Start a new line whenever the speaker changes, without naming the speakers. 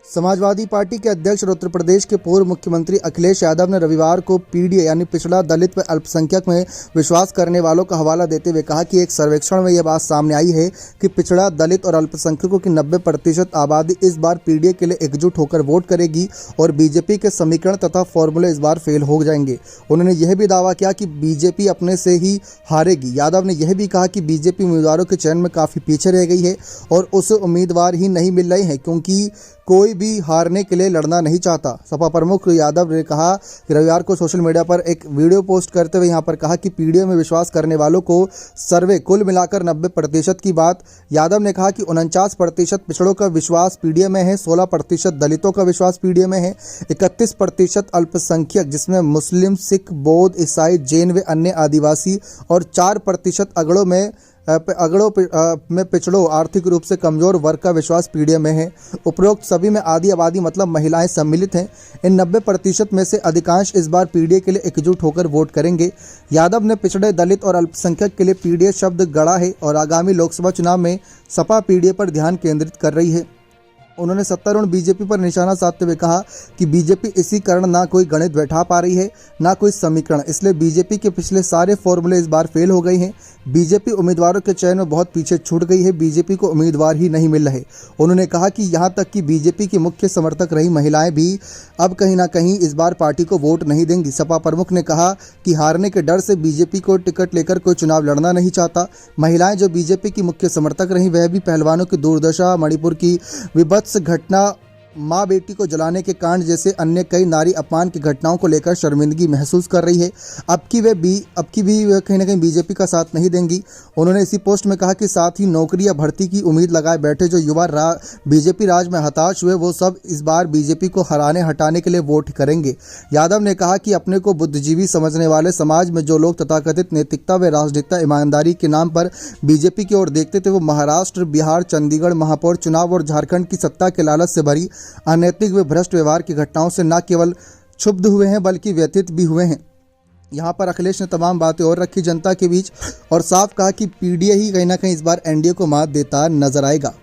Samajwadi party के अध्यक्ष और उत्तर प्रदेश के पूर्व मुख्यमंत्री अखिलेश यादव ने रविवार को पीडीए यानी पिछड़ा, दलित व अल्पसंख्यक में विश्वास करने वालों का हवाला देते हुए कहा कि एक सर्वेक्षण में यह बात सामने आई है कि पिछड़ा, दलित और अल्पसंख्यकों की 90% आबादी इस बार पीडीए के लिए एकजुट होकर वोट करेगी और बीजेपी के समीकरण तथा फॉर्मूले इस बार फेल हो जाएंगे। उन्होंने यह भी दावा किया कि बीजेपी अपने से ही हारेगी। यादव ने यह भी कहा कि बीजेपी उम्मीदवारों के चयन में काफ़ी पीछे रह गई है और उसे उम्मीदवार ही नहीं मिल रहे हैं क्योंकि कोई भी हारने के लिए लड़ना नहीं चाहता। सपा प्रमुख यादव ने कहा कि रविवार को सोशल मीडिया पर एक वीडियो पोस्ट करते हुए यहां पर कहा कि पीडीए में विश्वास करने वालों को सर्वे कुल मिलाकर 90% की बात। यादव ने कहा कि 49% पिछड़ों का विश्वास पीडीए में है, 16% दलितों का विश्वास पीडीए में है, 31% अल्पसंख्यक जिसमें मुस्लिम, सिख, बौद्ध, ईसाई, जैन व अन्य आदिवासी और 4% अगड़ों में पिछड़ों आर्थिक रूप से कमजोर वर्ग का विश्वास पीडीए में है। उपरोक्त सभी में आधी आबादी मतलब महिलाएं सम्मिलित हैं। इन 90% में से अधिकांश इस बार पीडीए के लिए एकजुट होकर वोट करेंगे। यादव ने पिछड़े, दलित और अल्पसंख्यक के लिए पीडीए शब्द गढ़ा है और आगामी लोकसभा चुनाव में सपा पीडीए पर ध्यान केंद्रित कर रही है। उन्होंने सत्तारूढ़ बीजेपी पर निशाना साधते हुए कहा कि बीजेपी इसी कारण ना कोई गणित बैठा पा रही है, ना कोई समीकरण, इसलिए बीजेपी के पिछले सारे फॉर्मूले इस बार फेल हो गए हैं। बीजेपी उम्मीदवारों के चयन में बहुत पीछे छूट गई है, बीजेपी को उम्मीदवार ही नहीं मिल रहे। उन्होंने कहा कि यहाँ तक कि बीजेपी की मुख्य समर्थक रही महिलाएं भी अब कहीं ना कहीं इस बार पार्टी को वोट नहीं देंगी। सपा प्रमुख ने कहा कि हारने के डर से बीजेपी को टिकट लेकर कोई चुनाव लड़ना नहीं चाहता। महिलाएं जो बीजेपी की मुख्य समर्थक रहीं वह भी पहलवानों की दुर्दशा, मणिपुर की विभत्स घटना, माँ बेटी को जलाने के कांड जैसे अन्य कई नारी अपमान की घटनाओं को लेकर शर्मिंदगी महसूस कर रही है। अब की भी वे कहीं ना कहीं बीजेपी का साथ नहीं देंगी। उन्होंने इसी पोस्ट में कहा कि साथ ही नौकरी या भर्ती की उम्मीद लगाए बैठे जो युवा बीजेपी राज में हताश हुए वो सब इस बार बीजेपी को हटाने के लिए वोट करेंगे। यादव ने कहा कि अपने को बुद्धिजीवी समझने वाले समाज में जो लोग तथाकथित नैतिकता व राजनीतिक ईमानदारी के नाम पर बीजेपी की ओर देखते थे वो महाराष्ट्र, बिहार, चंडीगढ़ महापौर चुनाव और झारखंड की सत्ता के लालच से भरी अनैतिक व भ्रष्ट व्यवहार की घटनाओं से न केवल क्षुब्ध हुए हैं बल्कि व्यथित भी हुए हैं। यहाँ पर अखिलेश ने तमाम बातें और रखी जनता के बीच और साफ कहा कि पीडीए ही कहीं ना कहीं इस बार एनडीए को मात देता नजर आएगा।